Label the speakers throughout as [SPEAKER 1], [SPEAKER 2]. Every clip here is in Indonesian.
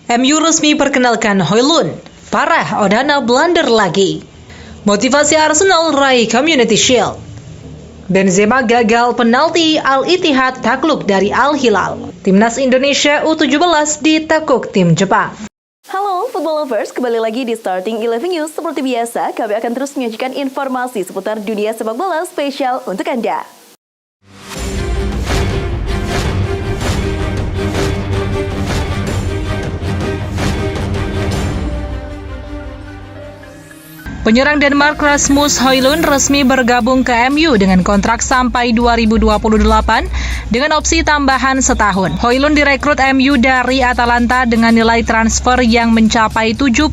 [SPEAKER 1] MU resmi perkenalkan Højlund. Parah, Onana blunder lagi. Motivasi Arsenal raih Community Shield. Benzema gagal penalti, Al-Ittihad takluk dari Al-Hilal. Timnas Indonesia U17 ditekuk tim Jepang.
[SPEAKER 2] Halo football lovers, kembali lagi di Starting 11 News. Seperti biasa, kami akan terus menyajikan informasi seputar dunia sepak bola spesial untuk Anda.
[SPEAKER 1] Penyerang Denmark Rasmus Højlund resmi bergabung ke MU dengan kontrak sampai 2028 dengan opsi tambahan setahun. Højlund direkrut MU dari Atalanta dengan nilai transfer yang mencapai 72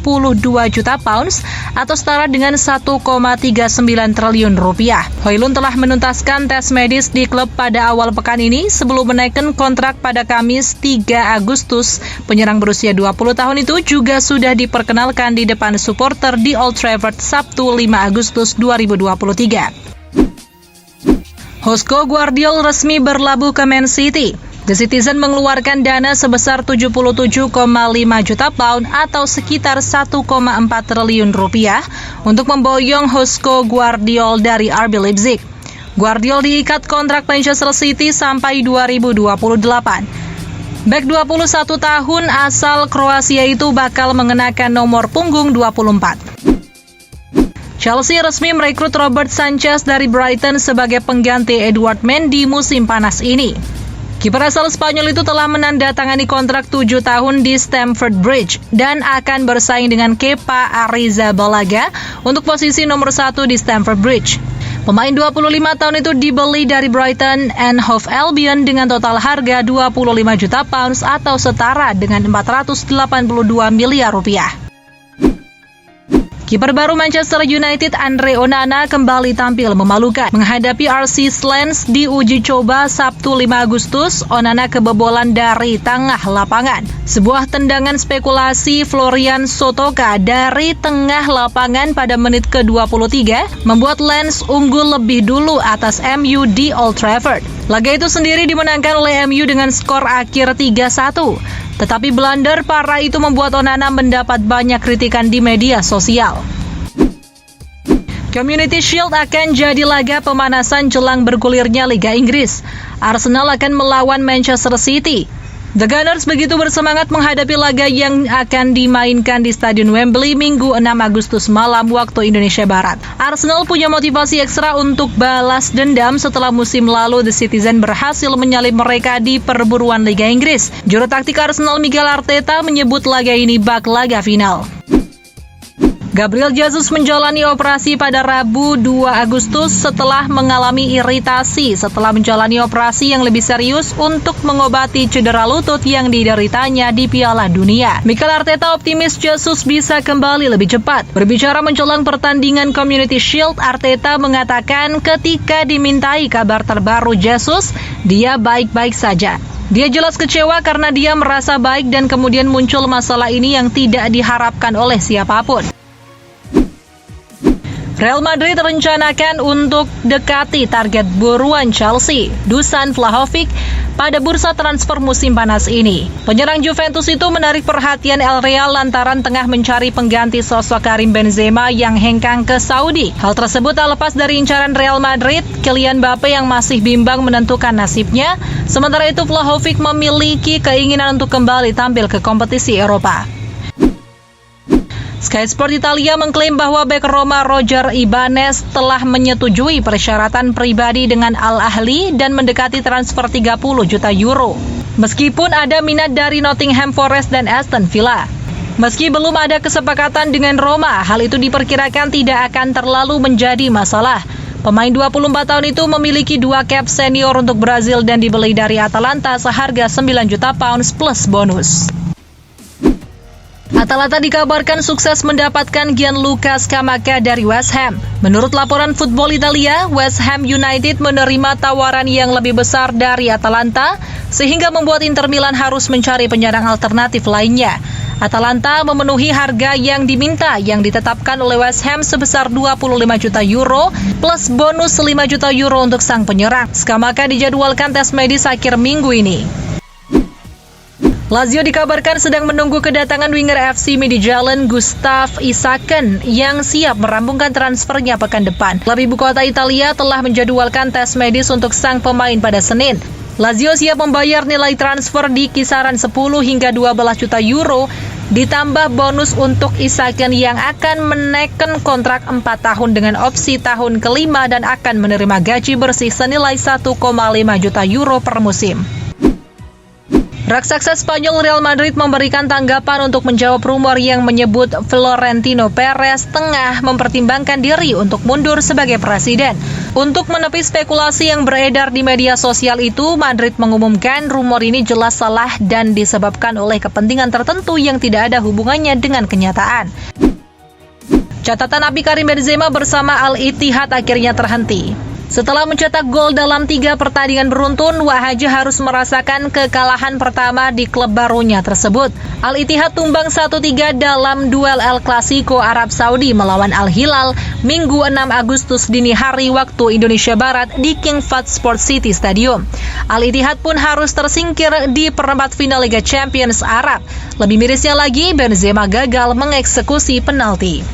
[SPEAKER 1] juta pounds atau setara dengan 1,39 triliun rupiah. Højlund telah menuntaskan tes medis di klub pada awal pekan ini sebelum menaikkan kontrak pada Kamis 3 Agustus. Penyerang berusia 20 tahun itu juga sudah diperkenalkan di depan supporter di Old Trafford Sabtu 5 Agustus 2023. Josko Gvardiol resmi berlabuh ke Man City. The Citizen mengeluarkan dana sebesar 77,5 juta pound atau sekitar 1,4 triliun rupiah untuk memboyong Josko Gvardiol dari RB Leipzig. Gvardiol diikat kontrak Manchester City sampai 2028. Bek 21 tahun asal Kroasia itu bakal mengenakan nomor punggung 24. Chelsea resmi merekrut Robert Sanchez dari Brighton sebagai pengganti Edouard Mendy musim panas ini. Kiper asal Spanyol itu telah menandatangani kontrak 7 tahun di Stamford Bridge dan akan bersaing dengan Kepa Arrizabalaga untuk posisi nomor 1 di Stamford Bridge. Pemain 25 tahun itu dibeli dari Brighton and Hove Albion dengan total harga 25 juta pounds atau setara dengan 482 miliar rupiah. Kiper baru Manchester United Andre Onana kembali tampil memalukan. Menghadapi RC Lens di uji coba Sabtu 5 Agustus, Onana kebobolan dari tengah lapangan. Sebuah tendangan spekulasi Florian Sotoka dari tengah lapangan pada menit ke-23 membuat Lens unggul lebih dulu atas MU di Old Trafford. Laga itu sendiri dimenangkan oleh MU dengan skor akhir 3-1. Tetapi blunder parah itu membuat Onana mendapat banyak kritikan di media sosial. Community Shield akan jadi laga pemanasan jelang bergulirnya Liga Inggris. Arsenal akan melawan Manchester City. The Gunners begitu bersemangat menghadapi laga yang akan dimainkan di Stadion Wembley Minggu 6 Agustus malam waktu Indonesia Barat. Arsenal punya motivasi ekstra untuk balas dendam setelah musim lalu The Citizen berhasil menyalip mereka di perburuan Liga Inggris. Juru taktik Arsenal Mikel Arteta menyebut laga ini bak laga final. Gabriel Jesus menjalani operasi pada Rabu 2 Agustus setelah mengalami iritasi setelah menjalani operasi yang lebih serius untuk mengobati cedera lutut yang dideritanya di Piala Dunia. Mikel Arteta optimis Jesus bisa kembali lebih cepat. Berbicara menjelang pertandingan Community Shield, Arteta mengatakan ketika dimintai kabar terbaru Jesus, dia baik-baik saja. Dia jelas kecewa karena dia merasa baik dan kemudian muncul masalah ini yang tidak diharapkan oleh siapapun. Real Madrid rencanakan untuk dekati target buruan Chelsea, Dusan Vlahovic, pada bursa transfer musim panas ini. Penyerang Juventus itu menarik perhatian El Real lantaran tengah mencari pengganti sosok Karim Benzema yang hengkang ke Saudi. Hal tersebut tak lepas dari incaran Real Madrid, Kylian Mbappe yang masih bimbang menentukan nasibnya. Sementara itu Vlahovic memiliki keinginan untuk kembali tampil ke kompetisi Eropa. Sky Sport Italia mengklaim bahwa bek Roma Roger Ibanez telah menyetujui persyaratan pribadi dengan Al Ahly dan mendekati transfer 30 juta euro. Meskipun ada minat dari Nottingham Forest dan Aston Villa. Meski belum ada kesepakatan dengan Roma, hal itu diperkirakan tidak akan terlalu menjadi masalah. Pemain 24 tahun itu memiliki 2 cap senior untuk Brazil dan dibeli dari Atalanta seharga 9 juta pounds plus bonus. Atalanta dikabarkan sukses mendapatkan Gianluca Scamacca dari West Ham. Menurut laporan Football Italia, West Ham United menerima tawaran yang lebih besar dari Atalanta, sehingga membuat Inter Milan harus mencari penyerang alternatif lainnya. Atalanta memenuhi harga yang diminta yang ditetapkan oleh West Ham sebesar 25 juta euro plus bonus 5 juta euro untuk sang penyerang. Scamacca dijadwalkan tes medis akhir minggu ini. Lazio dikabarkan sedang menunggu kedatangan winger FC Midtjylland Gustav Isaken yang siap merampungkan transfernya pekan depan. Klub ibu kota Italia telah menjadwalkan tes medis untuk sang pemain pada Senin. Lazio siap membayar nilai transfer di kisaran 10 hingga 12 juta euro, ditambah bonus untuk Isaken yang akan menaikkan kontrak 4 tahun dengan opsi tahun kelima dan akan menerima gaji bersih senilai 1,5 juta euro per musim. Raksasa Spanyol Real Madrid memberikan tanggapan untuk menjawab rumor yang menyebut Florentino Perez tengah mempertimbangkan diri untuk mundur sebagai presiden. Untuk menepi spekulasi yang beredar di media sosial itu, Madrid mengumumkan rumor ini jelas salah dan disebabkan oleh kepentingan tertentu yang tidak ada hubungannya dengan kenyataan. Catatan Nabi Karim Benzema bersama Al-Ittihad akhirnya terhenti. Setelah mencetak gol dalam 3 pertandingan beruntun, Wahaji harus merasakan kekalahan pertama di klub barunya tersebut. Al-Ittihad tumbang 1-3 dalam duel El Clasico Arab Saudi melawan Al-Hilal Minggu 6 Agustus dini hari waktu Indonesia Barat di King Fahd Sport City Stadium. Al-Ittihad pun harus tersingkir di perempat final Liga Champions Arab. Lebih mirisnya lagi, Benzema gagal mengeksekusi penalti.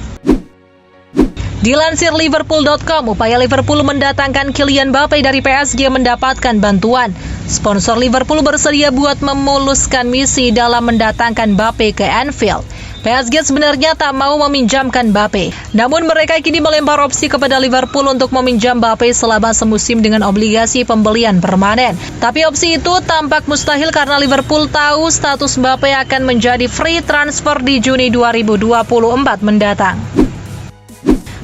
[SPEAKER 1] Dilansir Liverpool.com, upaya Liverpool mendatangkan Kylian Mbappe dari PSG mendapatkan bantuan. Sponsor Liverpool bersedia buat memuluskan misi dalam mendatangkan Mbappe ke Anfield. PSG sebenarnya tak mau meminjamkan Mbappe, namun mereka kini melempar opsi kepada Liverpool untuk meminjam Mbappe selama semusim dengan obligasi pembelian permanen. Tapi opsi itu tampak mustahil karena Liverpool tahu status Mbappe akan menjadi free transfer di Juni 2024 mendatang.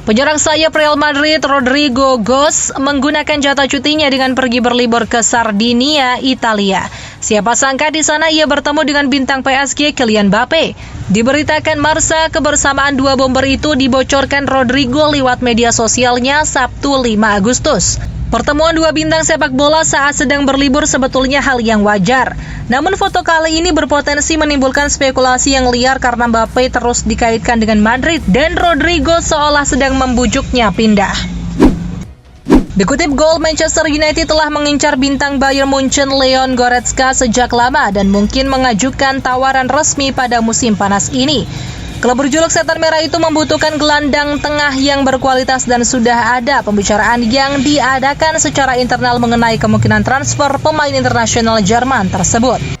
[SPEAKER 1] Penyerang sayap Real Madrid Rodrigo Goes menggunakan jatah cutinya dengan pergi berlibur ke Sardinia, Italia. Siapa sangka di sana ia bertemu dengan bintang PSG Kylian Mbappe. Diberitakan Marca, kebersamaan dua bomber itu dibocorkan Rodrigo lewat media sosialnya Sabtu 5 Agustus. Pertemuan dua bintang sepak bola saat sedang berlibur sebetulnya hal yang wajar. Namun foto kali ini berpotensi menimbulkan spekulasi yang liar karena Mbappe terus dikaitkan dengan Madrid dan Rodrigo seolah sedang membujuknya pindah. Dikutip Goal, Manchester United telah mengincar bintang Bayern Munchen Leon Goretzka sejak lama dan mungkin mengajukan tawaran resmi pada musim panas ini. Klub berjuluk Setan Merah itu membutuhkan gelandang tengah yang berkualitas dan sudah ada pembicaraan yang diadakan secara internal mengenai kemungkinan transfer pemain internasional Jerman tersebut.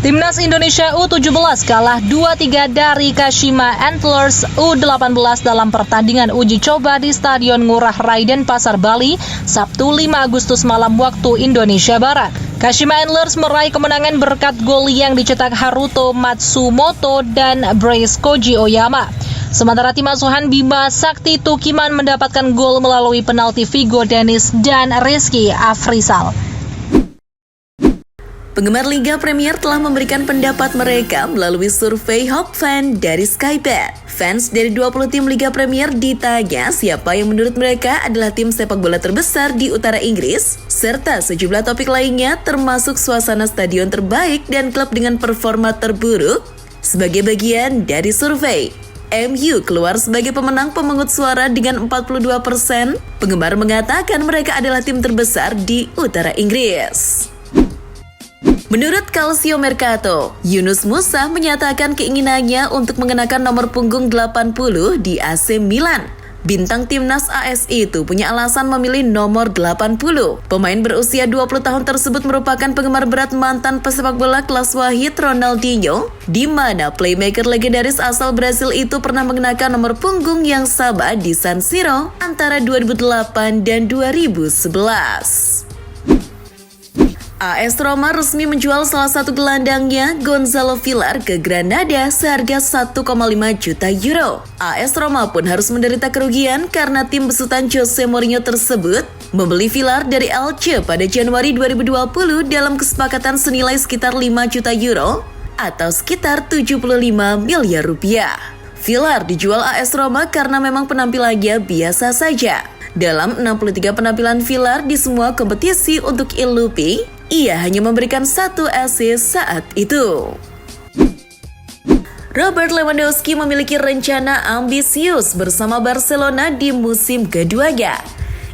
[SPEAKER 1] Timnas Indonesia U17 kalah 2-3 dari Kashima Antlers U18 dalam pertandingan uji coba di Stadion Ngurah Rai Denpasar, Bali, Sabtu 5 Agustus malam waktu Indonesia Barat. Kashima Antlers meraih kemenangan berkat gol yang dicetak Haruto Matsumoto dan Brace Koji Oyama. Sementara tim asuhan Bima Sakti Tukiman mendapatkan gol melalui penalti Vigo Dennis dan Rizky Afrizal.
[SPEAKER 2] Penggemar Liga Premier telah memberikan pendapat mereka melalui survei Hop Fan dari Skybet. Fans dari 20 tim Liga Premier ditanya siapa yang menurut mereka adalah tim sepak bola terbesar di utara Inggris, serta sejumlah topik lainnya termasuk suasana stadion terbaik dan klub dengan performa terburuk. Sebagai bagian dari survei, MU keluar sebagai pemenang pemungut suara dengan 42%. Penggemar mengatakan mereka adalah tim terbesar di utara Inggris. Menurut Calcio Mercato, Yunus Musa menyatakan keinginannya untuk mengenakan nomor punggung 80 di AC Milan. Bintang timnas AS itu punya alasan memilih nomor 80. Pemain berusia 20 tahun tersebut merupakan penggemar berat mantan pesepak bola kelas wahid Ronaldinho, di mana playmaker legendaris asal Brasil itu pernah mengenakan nomor punggung yang sama di San Siro antara 2008 dan 2011. AS Roma resmi menjual salah satu gelandangnya, Gonzalo Villar, ke Granada seharga 1,5 juta euro. AS Roma pun harus menderita kerugian karena tim besutan Jose Mourinho tersebut membeli Villar dari Elche pada Januari 2020 dalam kesepakatan senilai sekitar 5 juta euro atau sekitar 75 miliar rupiah. Villar dijual AS Roma karena memang penampilannya biasa saja. Dalam 63 penampilan Villar di semua kompetisi untuk Il Lupi, ia hanya memberikan 1 assist saat itu. Robert Lewandowski memiliki rencana ambisius bersama Barcelona di musim keduanya.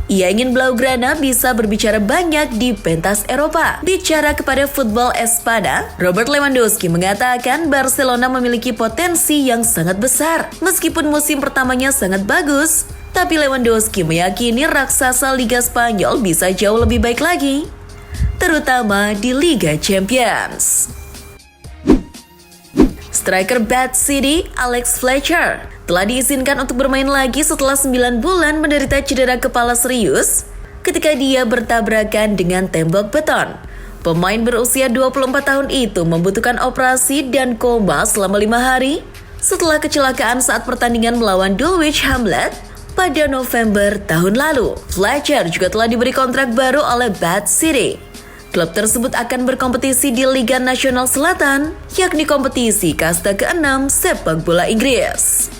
[SPEAKER 2] Ia ingin Blaugrana bisa berbicara banyak di pentas Eropa. Bicara kepada Football Espada, Robert Lewandowski mengatakan Barcelona memiliki potensi yang sangat besar. Meskipun musim pertamanya sangat bagus, tapi Lewandowski meyakini raksasa Liga Spanyol bisa jauh lebih baik lagi, terutama di Liga Champions. Striker Bad City, Alex Fletcher, telah diizinkan untuk bermain lagi setelah 9 bulan menderita cedera kepala serius ketika dia bertabrakan dengan tembok beton. Pemain berusia 24 tahun itu membutuhkan operasi dan koma selama 5 hari setelah kecelakaan saat pertandingan melawan Dulwich Hamlet pada November tahun lalu. Fletcher juga telah diberi kontrak baru oleh Bad City. Klub tersebut akan berkompetisi di Liga Nasional Selatan, yakni kompetisi kasta ke-6 sepak bola Inggris.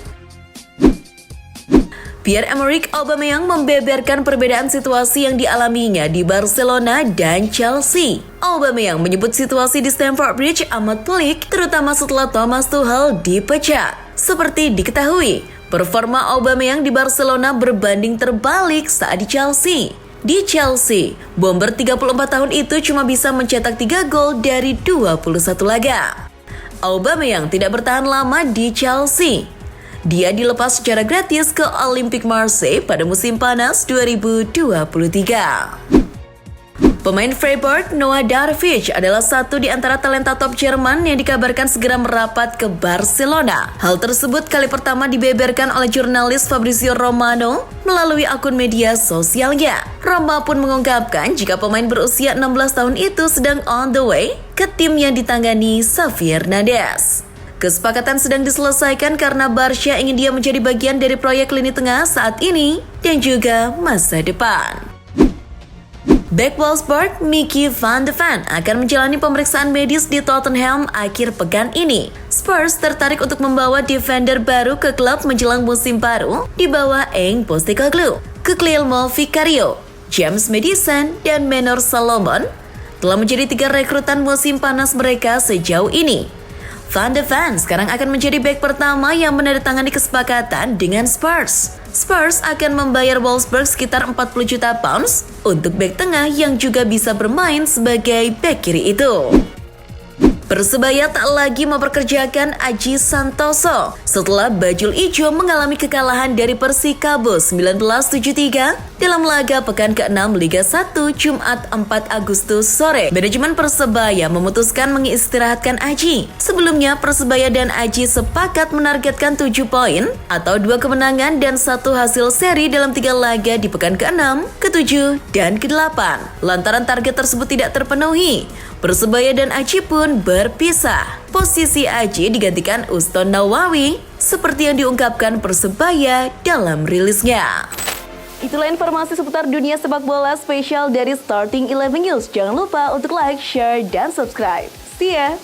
[SPEAKER 2] Pierre-Emerick Aubameyang membeberkan perbedaan situasi yang dialaminya di Barcelona dan Chelsea. Aubameyang menyebut situasi di Stamford Bridge amat pelik, terutama setelah Thomas Tuchel dipecat. Seperti diketahui, performa Aubameyang di Barcelona berbanding terbalik saat di Chelsea. Di Chelsea, bomber 34 tahun itu cuma bisa mencetak 3 gol dari 21 laga. Aubameyang tidak bertahan lama di Chelsea. Dia dilepas secara gratis ke Olympique Marseille pada musim panas 2023. Pemain Freiburg, Noah Darwich adalah satu di antara talenta top Jerman yang dikabarkan segera merapat ke Barcelona. Hal tersebut kali pertama dibeberkan oleh jurnalis Fabrizio Romano melalui akun media sosialnya. Roma pun mengungkapkan jika pemain berusia 16 tahun itu sedang on the way ke tim yang ditangani Xavi Hernandez. Kesepakatan sedang diselesaikan karena Barca ingin dia menjadi bagian dari proyek lini tengah saat ini dan juga masa depan. Bek Wolfsburg, Mickey van de Ven akan menjalani pemeriksaan medis di Tottenham akhir pekan ini. Spurs tertarik untuk membawa defender baru ke klub menjelang musim baru di bawah Eng Postecoglou. Guglielmo Vicario, James Maddison, dan Menor Solomon telah menjadi 3 rekrutan musim panas mereka sejauh ini. Van de Ven sekarang akan menjadi bek pertama yang menandatangani kesepakatan dengan Spurs. Spurs akan membayar Wolfsburg sekitar 40 juta pounds untuk bek tengah yang juga bisa bermain sebagai bek kiri itu. Persebaya tak lagi memperkerjakan Aji Santoso setelah Bajul Ijo mengalami kekalahan dari Persikabo 1973 dalam laga pekan ke-6 Liga 1 Jumat 4 Agustus sore. Manajemen Persebaya memutuskan mengistirahatkan Aji. Sebelumnya Persebaya dan Aji sepakat menargetkan 7 poin atau 2 kemenangan dan 1 hasil seri dalam 3 laga di pekan ke-6, ke-7, dan ke-8. Lantaran target tersebut tidak terpenuhi, Persebaya dan Aji pun berpisah. Posisi Aji digantikan Uston Nawawi seperti yang diungkapkan Persebaya dalam rilisnya. Itulah informasi seputar dunia sepak bola spesial dari Starting 11 News. Jangan lupa untuk like, share, dan subscribe. See ya!